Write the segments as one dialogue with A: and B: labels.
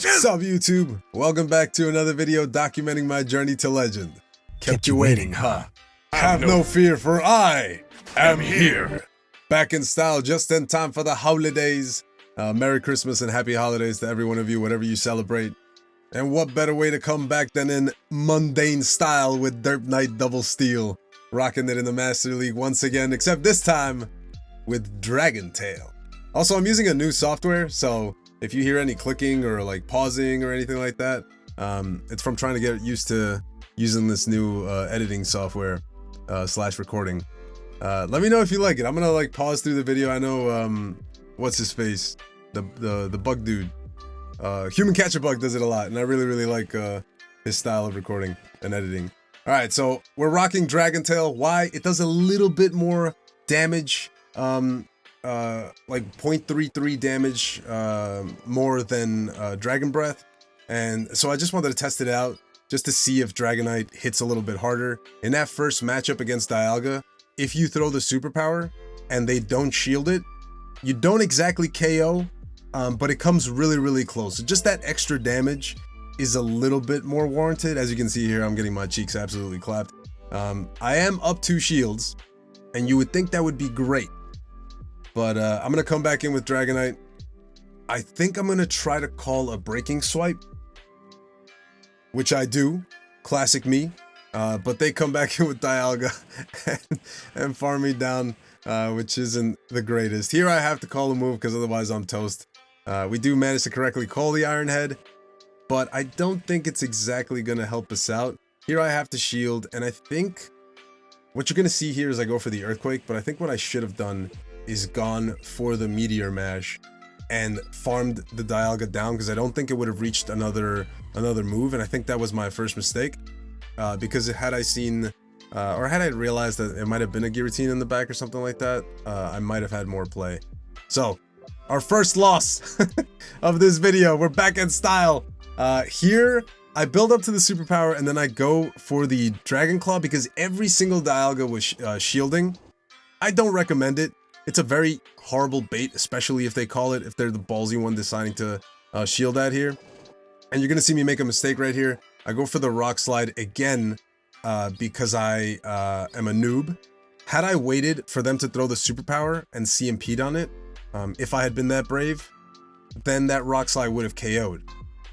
A: What's up, YouTube? Welcome back to another video documenting my journey to legend. Kept you waiting, huh? Have no fear, for I am here. Back in style, just in time for the holidays. Merry Christmas and happy holidays to every one of you, whatever you celebrate. And what better way to come back than in mundane style with Dragonite Double Steel. Rocking it in the Master League once again, except this time with Dragon Tail. Also, I'm using a new software, so if you hear any clicking or like pausing or anything like that, it's from trying to get used to using this new editing software slash recording. Let me know if you like it. I'm gonna like pause through the video. I know what's his face, the bug dude, Human Catcher Bug does it a lot, and I really like his style of recording and editing. All right, so we're rocking Dragon Tail. Why? It does a little bit more damage, like 0.33 damage more than Dragon Breath, and so I just wanted to test it out just to see if Dragonite hits a little bit harder. In that first matchup against Dialga, if you throw the superpower and they don't shield it, you don't exactly KO, but it comes really close. So just that extra damage is a little bit more warranted. As you can see here, I'm getting my cheeks absolutely clapped. I am up 2 shields, and you would think that would be great. But I'm going to come back in with Dragonite. I think I'm going to try to call a breaking swipe, which I do. Classic me. But they come back in with Dialga and farm me down, which isn't the greatest. Here I have to call a move because otherwise I'm toast. We do manage to correctly call the Iron Head, but I don't think it's exactly going to help us out. Here I have to shield, and I think what you're going to see here is I go for the Earthquake, but I think what I should have done is gone for the Meteor Mash and farmed the Dialga down, because I don't think it would have reached another move, and I think that was my first mistake, because had I seen or had I realized that it might have been a guillotine in the back or something like that, I might have had more play. So our first loss of this video, we're back in style. Here I build up to the superpower and then I go for the Dragon Claw because every single Dialga was shielding. I don't recommend it. It's a very horrible bait, especially if they call it, if they're the ballsy one deciding to shield at here. And you're gonna see me make a mistake right here. I go for the Rock Slide again because I am a noob. Had I waited for them to throw the superpower and CMP'd on it, if I had been that brave, then that Rock Slide would have KO'd.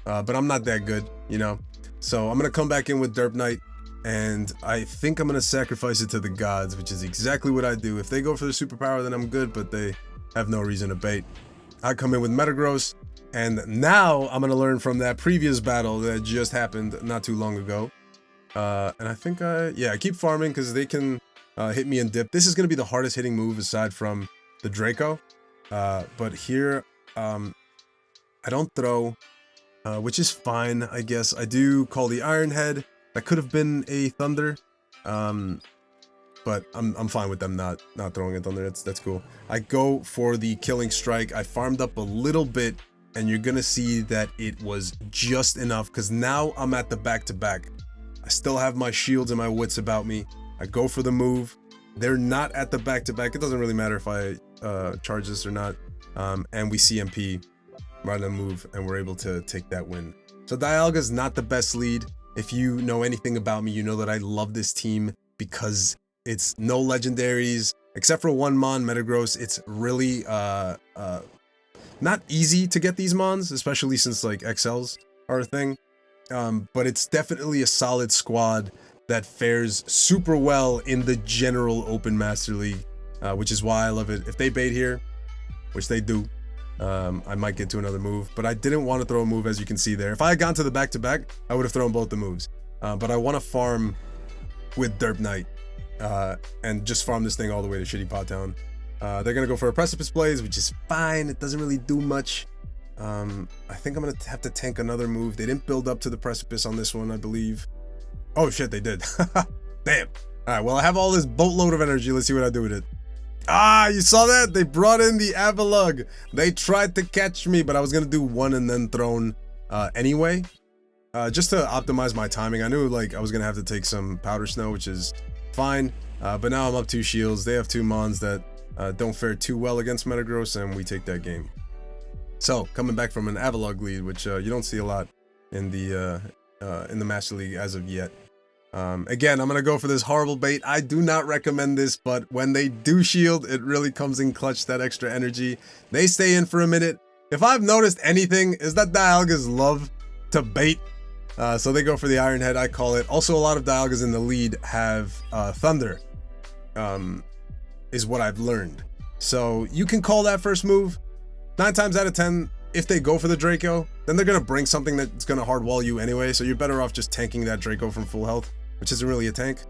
A: But I'm not that good, you know? So I'm gonna come back in with Dragonite, and I think I'm gonna sacrifice it to the gods, which is exactly what I do. If they go for the superpower, then I'm good, but they have no reason to bait. I come in with Metagross, and now I'm gonna learn from that previous battle that just happened not too long ago. And I think I keep farming because they can hit me and dip. This is gonna be the hardest hitting move aside from the Draco. But here, I don't throw, which is fine, I guess. I do call the Iron Head. That could have been a Thunder, but I'm fine with them not throwing a Thunder. That's cool. I go for the Killing Strike. I farmed up a little bit, and you're gonna see that it was just enough because now I'm at the back-to-back. I still have my shields and my wits about me. I go for the move. They're not at the back-to-back. It doesn't really matter if I charge this or not. And we CMP right on the move, and we're able to take that win. So Dialga's not the best lead. If you know anything about me, you know that I love this team because it's no legendaries except for one Mon, Metagross. It's really not easy to get these Mons, especially since like XLs are a thing. But it's definitely a solid squad that fares super well in the general open Master League, which is why I love it. If they bait here, which they do, I might get to another move, but I didn't want to throw a move, as you can see there. If I had gone to the back-to-back, I would have thrown both the moves. But I want to farm with Dragonite and just farm this thing all the way to Shitty Pot Town. They're going to go for a Precipice Blaze, which is fine. It doesn't really do much. I think I'm going to have to tank another move. They didn't build up to the Precipice on this one, I believe. Oh, shit, they did. Damn. All right, well, I have all this boatload of energy. Let's see what I do with it. Ah, you saw that? They brought in the Avalugg. They tried to catch me, but I was going to do one and then thrown anyway. Just to optimize my timing. I knew like I was going to have to take some Powder Snow, which is fine. But now I'm up 2 shields. They have 2 Mons that don't fare too well against Metagross, and we take that game. So coming back from an Avalugg lead, which you don't see a lot in the Master League as of yet. Again, I'm gonna go for this horrible bait. I do not recommend this, but when they do shield, it really comes in clutch, that extra energy. They stay in for a minute. If I've noticed anything, is that Dialgas love to bait. So they go for the Iron Head, I call it. Also, a lot of Dialgas in the lead have Thunder, is what I've learned. So you can call that first move. 9 times out of 10, if they go for the Draco, then they're gonna bring something that's gonna hard wall you anyway, so you're better off just tanking that Draco from full health, which isn't really a tank.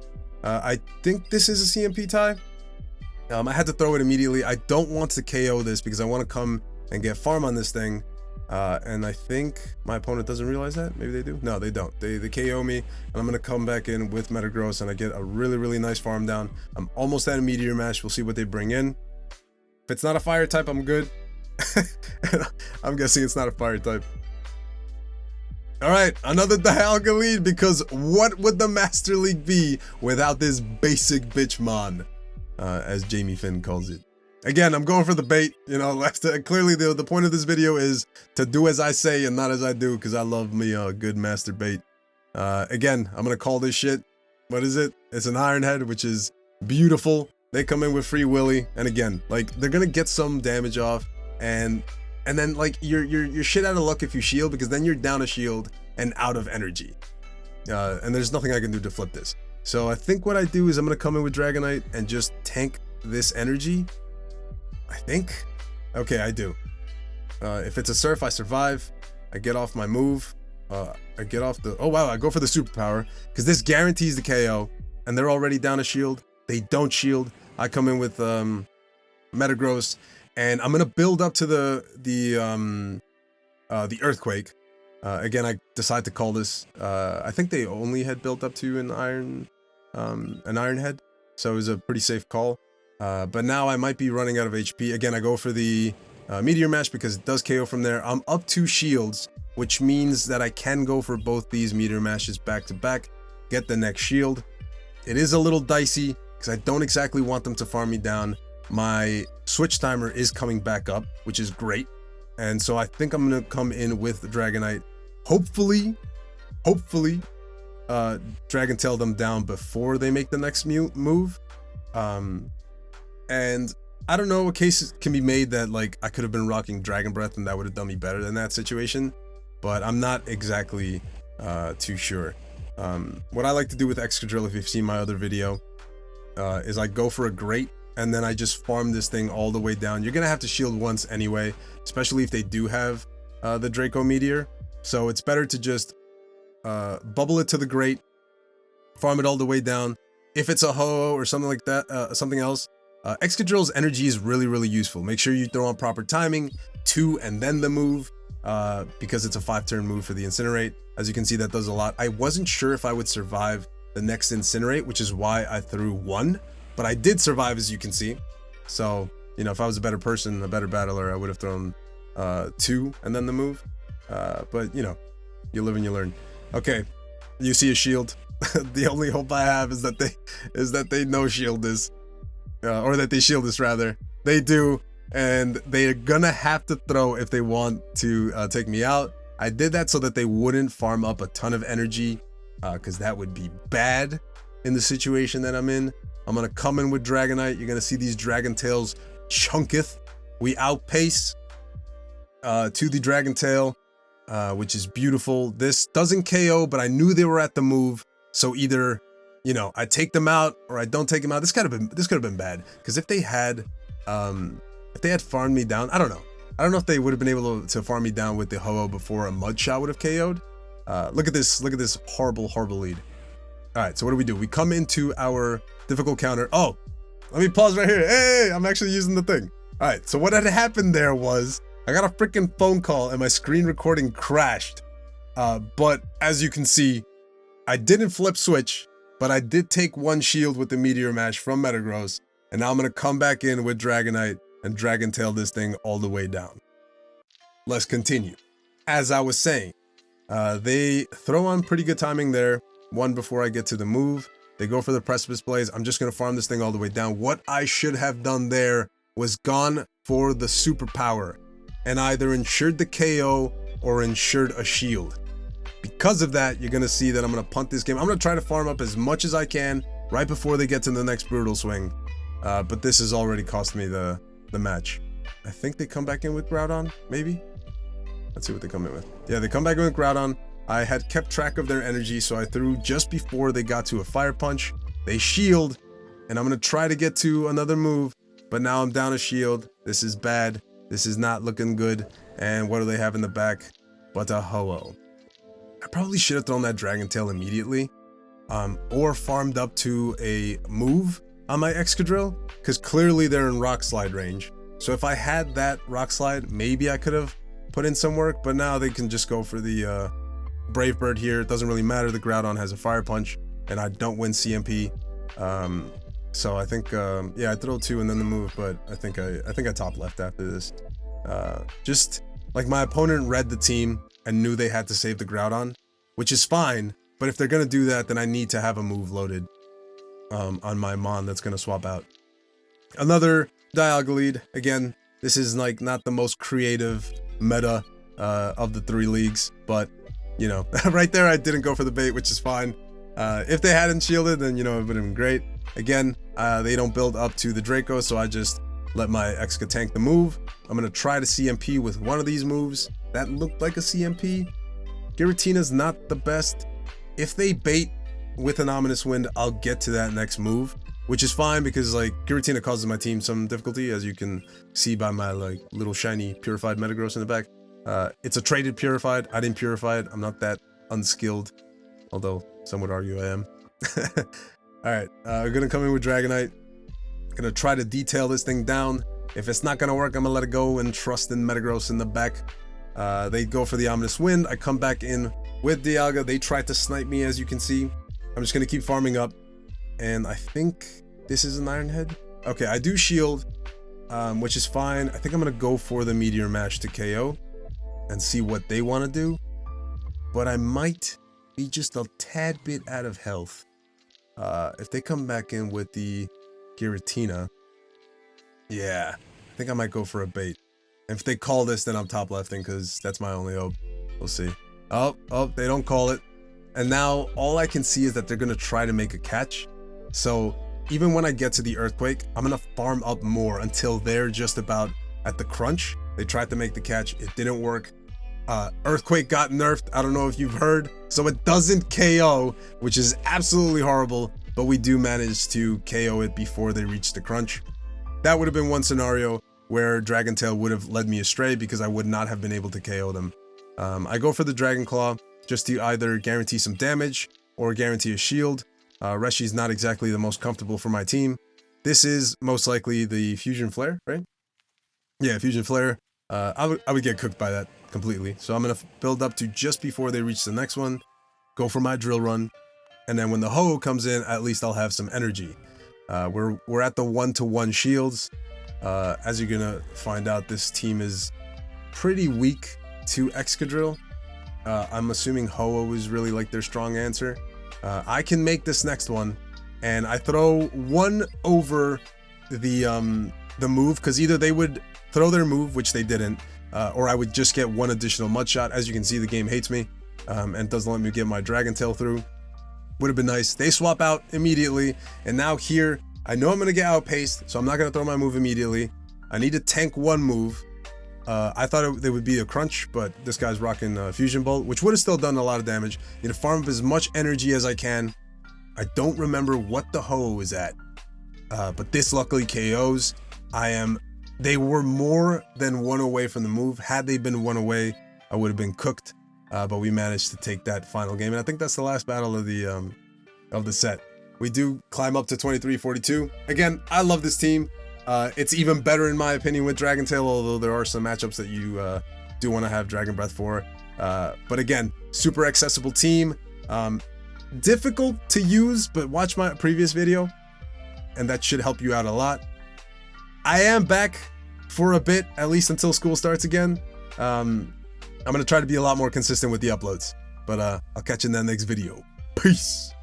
A: I think this is a CMP tie. I had to throw it immediately. I don't want to KO this because I want to come and get farm on this thing. And I think my opponent doesn't realize that. Maybe they do. No, they don't. They KO me, and I'm gonna come back in with Metagross, and I get a really nice farm down. I'm almost at a Meteor Mash. We'll see what they bring in. If it's not a fire type, I'm good. I'm guessing it's not a fire type. All right, another Dialga lead, because what would the Master League be without this basic bitchmon, as Jamie Finn calls it. Again, I'm going for the bait, you know. Clearly the point of this video is to do as I say and not as I do, because I love me a good master bait. Again, I'm gonna call this shit, what is it? It's an Iron Head, which is beautiful. They come in with Free Willy, and again, like, they're gonna get some damage off, and then like you're shit out of luck if you shield, because then you're down a shield and out of energy, and there's nothing I can do to flip this. So I think what I do is I'm gonna come in with Dragonite and just tank this energy. I think. Okay, I do. If it's a Surf, I survive. I get off my move. I get off the. Oh wow! I go for the superpower because this guarantees the KO, and they're already down a shield. They don't shield. I come in with Metagross, and I'm gonna build up to the Earthquake. Again, I decide to call this. I think they only had built up to an Iron Head, so it was a pretty safe call. But now I might be running out of HP. Again, I go for the Meteor Mash because it does KO from there. I'm up 2 shields, which means that I can go for both these Meteor Mashes back to back, get the next shield. It is a little dicey because I don't exactly want them to farm me down. My switch timer is coming back up, which is great. And so I think I'm going to come in with the Dragonite. Hopefully, Dragon Tail them down before they make the next move. And I don't know, a case can be made that like I could have been rocking Dragon Breath and that would have done me better than that situation, but I'm not exactly too sure. What I like to do with Excadrill, if you've seen my other video, is I go for a Great and then I just farm this thing all the way down. You're gonna have to shield once anyway, especially if they do have the Draco Meteor. So it's better to just bubble it to the Great, farm it all the way down. If it's a Ho-Oh or something like that, something else, Excadrill's energy is really useful. Make sure you throw on proper timing, 2 and then the move, because it's a 5-turn move for the Incinerate. As you can see, that does a lot. I wasn't sure if I would survive the next Incinerate, which is why I threw 1, but I did survive, as you can see. So, you know, if I was a better person, a better battler, I would have thrown 2 and then the move. But, you know, you live and you learn. Okay, you see a shield. The only hope I have is that they no shield this. Or that they shield this, rather. They do, and they're gonna have to throw if they want to take me out. I did that so that they wouldn't farm up a ton of energy, because that would be bad in the situation that I'm in. I'm gonna come in with Dragonite. You're gonna see these Dragon Tails chunketh. We outpace to the Dragon Tail, which is beautiful. This doesn't KO, but I knew they were at the move, so either, you know, I take them out or I don't take them out. This could have been bad, because if they had farmed me down, I don't know if they would have been able to farm me down with the Ho-Oh before a Mud Shot would have KO'd. Look at this horrible lead. All right, so what do? We come into our difficult counter. Oh, let me pause right here. Hey, I'm actually using the thing. All right, so what had happened there was I got a freaking phone call and my screen recording crashed. But as you can see, I didn't flip switch, but I did take 1 shield with the Meteor Mash from Metagross, and now I'm gonna come back in with Dragonite and Dragon Tail this thing all the way down. Let's continue. As I was saying, they throw on pretty good timing there. 1 before I get to the move. They go for the Precipice Blaze. I'm just gonna farm this thing all the way down. What I should have done there was gone for the superpower. and either ensured the KO or ensured a shield. Because of that, you're gonna see that I'm gonna punt this game. I'm gonna try to farm up as much as I can right before they get to the next brutal swing. But this has already cost me the match. I think they come back in with Groudon, maybe? Let's see what they come in with. Yeah, they come back in with Groudon. I had kept track of their energy, so I threw just before they got to a Fire Punch. They shield, and I'm gonna try to get to another move, but now I'm down a shield. This is bad. This is not looking good. And what do they have in the back but a Ho-Oh? I probably should have thrown that Dragon Tail immediately, or farmed up to a move on my Excadrill, because clearly they're in Rock Slide range. So if I had that Rock Slide, maybe I could have put in some work, but now they can just go for the Brave Bird here. It doesn't really matter. The Groudon has a Fire Punch, and I don't win CMP. So I think, yeah, I throw 2 and then the move, but I think I top left after this. Just like my opponent read the team and knew they had to save the Groudon, which is fine. But if they're gonna do that, then I need to have a move loaded on my Mon that's gonna swap out. Another Dialga lead. Again, this is like not the most creative meta of the 3 leagues, but you know, right there I didn't go for the bait, which is fine. If they hadn't shielded, then you know, it would have been great. Again, they don't build up to the Draco, so I just let my Exca tank the move. I'm gonna try to CMP with one of these moves. That looked like a CMP. Giratina's not the best. If they bait with an Ominous Wind, I'll get to that next move, which is fine because like Giratina causes my team some difficulty, as you can see by my like little shiny purified Metagross in the back. It's a traded purified. I didn't purify it. I'm not that unskilled, although some would argue I am. All right, we're gonna come in with Dragonite. Gonna try to detail this thing down. If it's not gonna work, I'm gonna let it go and trust in Metagross in the back. They go for the Ominous Wind. I come back in with Dialga. They tried to snipe me, as you can see. I'm just gonna keep farming up, and I think this is an Iron Head. Okay, I do shield, which is fine. I think I'm gonna go for the Meteor Mash to KO and see what they want to do, but I might be just a tad bit out of health. If they come back in with the Giratina, yeah, I think I might go for a bait. If they call this, then I'm top lefting because that's my only hope. We'll see. Oh, they don't call it. And now all I can see is that they're going to try to make a catch. So even when I get to the Earthquake, I'm going to farm up more until they're just about at the crunch. They tried to make the catch. It didn't work. Earthquake got nerfed. I don't know if you've heard. So it doesn't KO, which is absolutely horrible. But we do manage to KO it before they reach the crunch. That would have been one scenario where Dragon Tail would have led me astray because I would not have been able to KO them. I go for the Dragon Claw just to either guarantee some damage or guarantee a shield. Reshi's not exactly the most comfortable for my team. This is most likely the Fusion Flare, right? Yeah, Fusion Flare. I would get cooked by that completely. So I'm going to build up to just before they reach the next one, go for my Drill Run, and then when the Ho-Oh comes in, at least I'll have some energy. We're at the 1-to-1 shields. As you're gonna find out, this team is pretty weak to Excadrill. I'm assuming Ho-Oh is really like their strong answer. I can make this next one, and I throw 1 over the move, because either they would throw their move, which they didn't, or I would just get 1 additional mud shot. As you can see, the game hates me, and doesn't let me get my Dragon Tail through. Would have been nice. They swap out immediately, and now here, I know I'm going to get outpaced, so I'm not going to throw my move immediately. I need to tank 1 move. I thought they would be a crunch, but this guy's rocking Fusion Bolt, which would have still done a lot of damage. Need to farm up as much energy as I can. I don't remember what the Ho-Oh is at, but this luckily KOs. They were more than 1 away from the move. Had they been 1 away, I would have been cooked, but we managed to take that final game, and I think that's the last battle of the set. We do climb up to 23-42. Again, I love this team. It's even better in my opinion with Dragon Tail, although there are some matchups that you do want to have Dragon Breath for. But again, super accessible team. Difficult to use, but watch my previous video, and that should help you out a lot. I am back for a bit, at least until school starts again. I'm going to try to be a lot more consistent with the uploads, but I'll catch you in the next video. Peace.